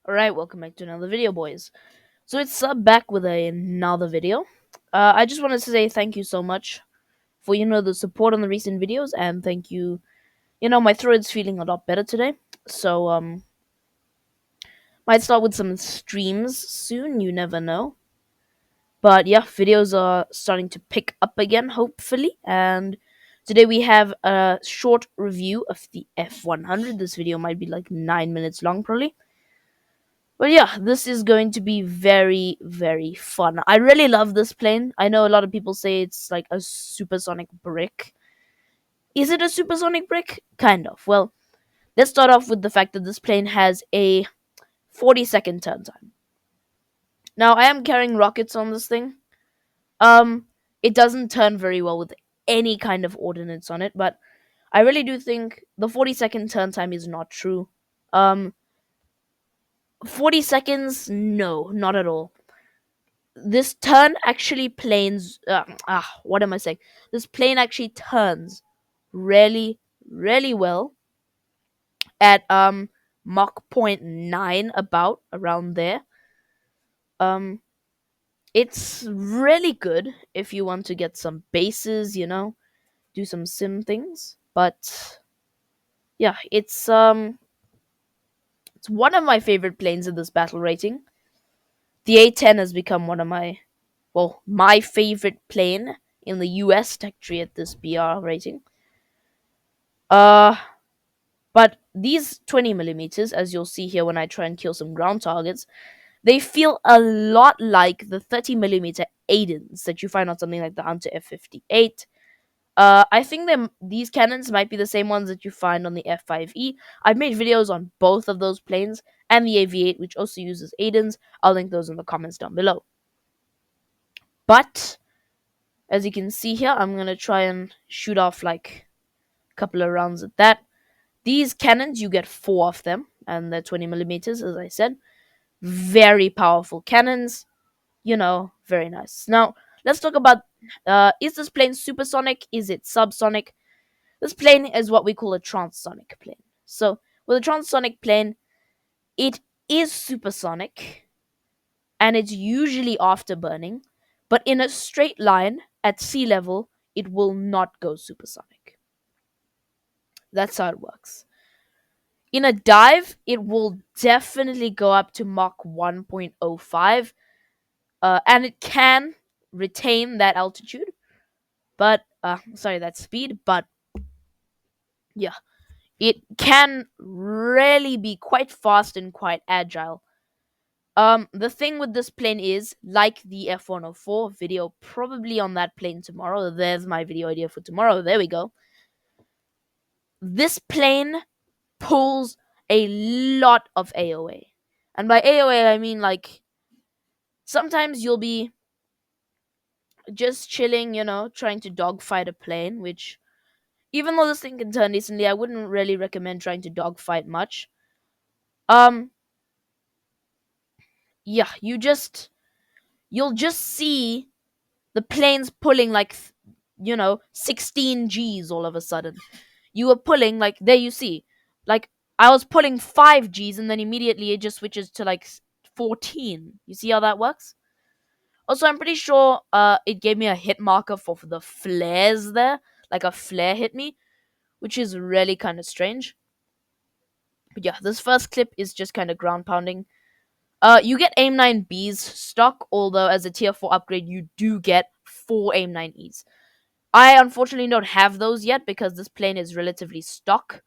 Alright, welcome back to another video, boys. So it's back with another video. I just wanted to say thank you so much for, the support on the recent videos, and thank you. My throat's feeling a lot better today. So, might start with some streams soon, you never know. But yeah, videos are starting to pick up again, hopefully. And today we have a short review of the F100. This video might be like 9 minutes long, probably. But yeah, this is going to be very, very fun. I really love this plane. I know a lot of people say it's like a supersonic brick. Is it a supersonic brick? Kind of. Well, let's start off with the fact that this plane has a 40-second turn time. Now, I am carrying rockets on this thing. Um, it doesn't turn very well with any kind of ordnance on it, but I really do think the 40-second turn time is not true. Um, 40 seconds? No, not at all. This turn actually what am I saying? This plane actually turns really, really well at Mach point 9, about around there. Um, it's really good if you want to get some bases, do some sim things. But yeah, it's one of my favorite planes in this battle rating. The A10 has become one of my favorite plane in the US tech tree at this BR rating. Uh, but these 20 millimeters, as you'll see here when I try and kill some ground targets, they feel a lot like the 30 millimeter Aidens that you find on something like the Hunter F58. I think these cannons might be the same ones that you find on the F5E. I've made videos on both of those planes and the AV8, which also uses Aidens. I'll link those in the comments down below. But as you can see here, I'm gonna try and shoot off like a couple of rounds at that. These cannons, you get 4 of them, and they're 20 millimeters, as I said. Very powerful cannons, very nice. Now, let's talk about is this plane supersonic? Is it subsonic? This plane is what we call a transonic plane. So, with a transonic plane, it is supersonic, and it's usually afterburning, but in a straight line at sea level, it will not go supersonic. That's how it works. In a dive, it will definitely go up to Mach 1.05, and it can retain that altitude, but that speed. But yeah, it can really be quite fast and quite agile. The thing with this plane is, like the F104 video, probably on that plane tomorrow. There's my video idea for tomorrow. There we go. This plane pulls a lot of AOA. And by AOA, I mean like sometimes you'll be just chilling, trying to dogfight a plane, which even though this thing can turn decently, I wouldn't really recommend trying to dogfight much. Um yeah, you'll just see the planes pulling like 16 Gs all of a sudden. You were pulling like there you see. Like I was pulling 5 Gs and then immediately it just switches to like 14. You see how that works? Also, I'm pretty sure it gave me a hit marker for the flares there. Like a flare hit me, which is really kind of strange. But yeah, this first clip is just kind of ground pounding. You get AIM 9Bs stock, although as a tier 4 upgrade, you do get 4 AIM 9Es. I unfortunately don't have those yet because this plane is relatively stock.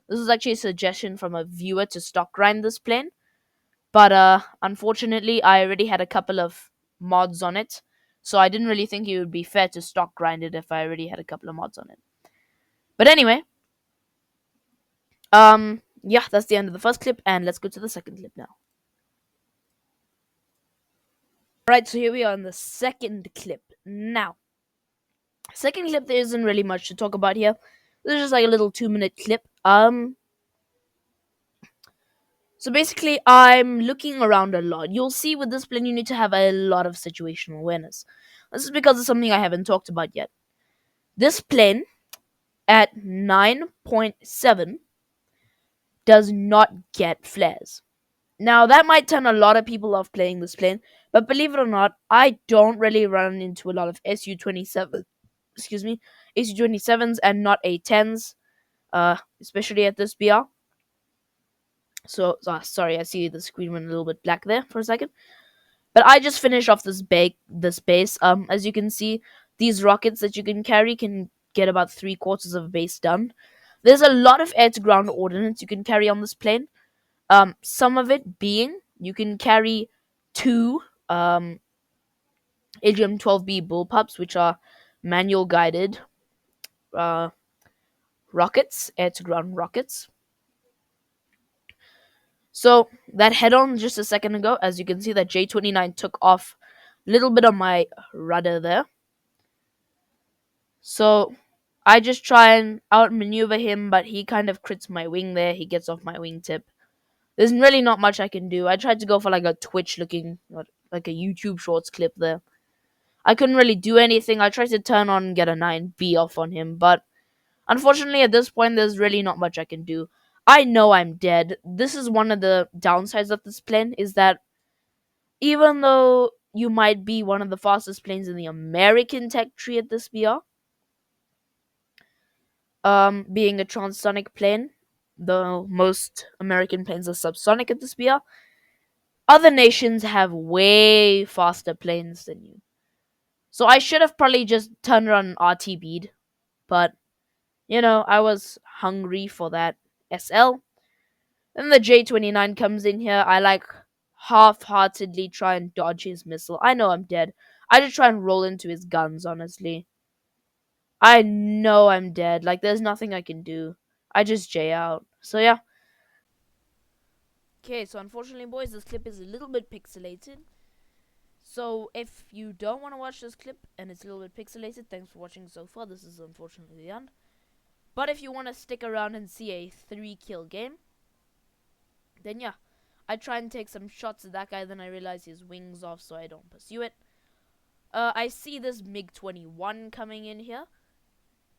This is actually a suggestion from a viewer to stock grind this plane. But unfortunately, I already had a couple of mods on it, so I didn't really think it would be fair to stock grind it if I already had a couple of mods on it. But anyway, yeah, that's the end of the first clip, and let's go to the second clip now. Alright, so here we are in the second clip. Now, second clip, there isn't really much to talk about here. This is just like a little 2-minute clip. So basically, I'm looking around a lot. You'll see with this plane, you need to have a lot of situational awareness. This is because of something I haven't talked about yet. This plane, at 9.7, does not get flares. Now, that might turn a lot of people off playing this plane, but believe it or not, I don't really run into a lot of SU-27, excuse me, SU-27s and not A-10s, especially at this BR. So, sorry, I see the screen went a little bit black there for a second. But I just finished off this base. As you can see, these rockets that you can carry can get about 3/4 of a base done. There's a lot of air-to-ground ordnance you can carry on this plane. Some of it being you can carry two AGM-12B bullpups, which are manual guided uh, rockets, air-to-ground rockets. So that head-on just a second ago, as you can see, that J-29 took off a little bit of my rudder there. So I just try and outmaneuver him, but he kind of crits my wing there. He gets off my wingtip. There's really not much I can do. I tried to go for like a Twitch looking, like a YouTube Shorts clip there. I couldn't really do anything. I tried to turn on and get a 9B off on him, but unfortunately at this point there's really not much I can do. I know I'm dead. This is one of the downsides of this plane, is that even though you might be one of the fastest planes in the American tech tree at this BR, being a transonic plane, the most American planes are subsonic at this BR, other nations have way faster planes than you. So I should have probably just turned on RT bead, but I was hungry for that SL. Then the J-29 comes in here. I like half-heartedly try and dodge his missile. I know I'm dead. I just try and roll into his guns, honestly. I know I'm dead. Like, there's nothing I can do. I just J out. So, yeah. Okay, so unfortunately, boys, this clip is a little bit pixelated. So, if you don't want to watch this clip and it's a little bit pixelated, thanks for watching so far. This is unfortunately the end. But if you want to stick around and see a 3-kill game, then yeah, I try and take some shots at that guy, then I realize his wing's off, so I don't pursue it. I see this MiG-21 coming in here.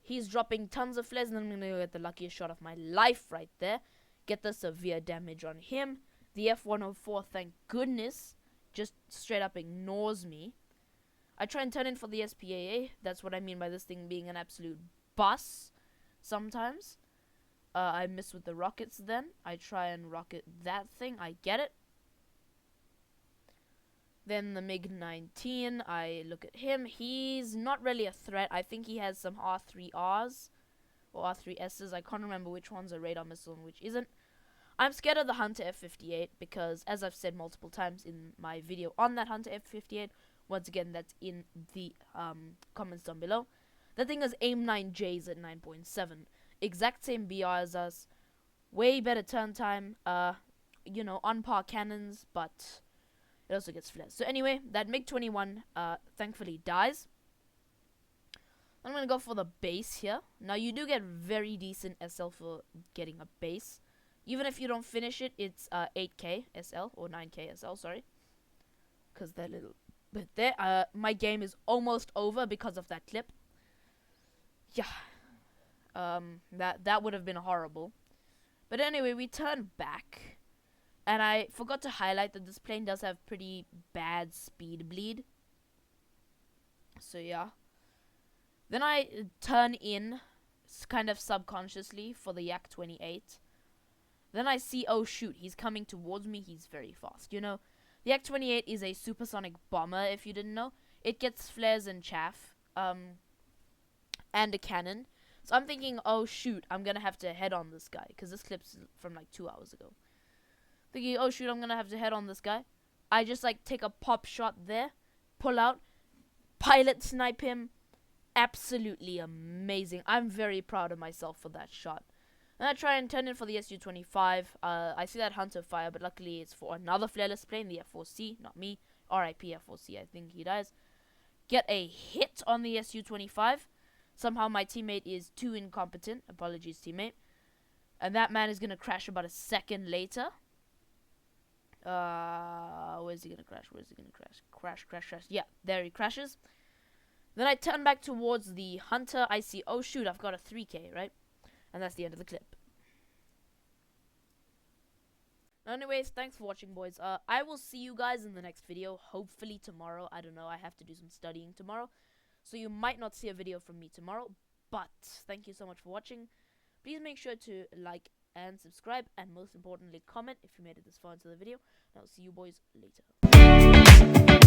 He's dropping tons of flares, and then I'm going to get the luckiest shot of my life right there. Get the severe damage on him. The F104, thank goodness, just straight up ignores me. I try and turn in for the SPAA. That's what I mean by this thing being an absolute bus sometimes. I miss with the rockets then. I try and rocket that thing. I get it. Then the MiG-19, I look at him. He's not really a threat. I think he has some R3Rs or R3Ss. I can't remember which one's a radar missile and which isn't. I'm scared of the Hunter F58 because, as I've said multiple times in my video on that Hunter F58, once again, that's in the comments down below, that thing has AIM-9Js at 9.7. Exact same BR as us. Way better turn time. On par cannons, but it also gets flares. So anyway, that MiG-21 thankfully dies. I'm going to go for the base here. Now, you do get very decent SL for getting a base. Even if you don't finish it, it's 8k SL, or 9k SL, sorry. Because that little bit there. My game is almost over because of that clip. Yeah. That would have been horrible. But anyway, we turn back. And I forgot to highlight that this plane does have pretty bad speed bleed. So yeah. Then I turn in, kind of subconsciously, for the Yak-28. Then I see, oh shoot, he's coming towards me. He's very fast. The Yak-28 is a supersonic bomber, if you didn't know. It gets flares and chaff. And a cannon. So I'm thinking, oh shoot, I'm gonna have to head on this guy. Because this clip's from like 2 hours ago. Thinking, oh shoot, I'm gonna have to head on this guy. I just like take a pop shot there. Pull out. Pilot snipe him. Absolutely amazing. I'm very proud of myself for that shot. And I try and turn in for the Su-25. I see that Hunter fire, but luckily it's for another flareless plane, the F4C, not me. RIP F4C, I think he dies. Get a hit on the Su-25. Somehow my teammate is too incompetent. Apologies, teammate. And that man is going to crash about a second later. Where's he going to crash? Crash. Yeah, there he crashes. Then I turn back towards the Hunter. I see, oh shoot, I've got a 3k, right? And that's the end of the clip. Anyways, thanks for watching, boys. I will see you guys in the next video. Hopefully tomorrow. I don't know. I have to do some studying tomorrow, so you might not see a video from me tomorrow. But thank you so much for watching. Please make sure to like and subscribe, and most importantly, comment if you made it this far into the video. And I'll see you boys later.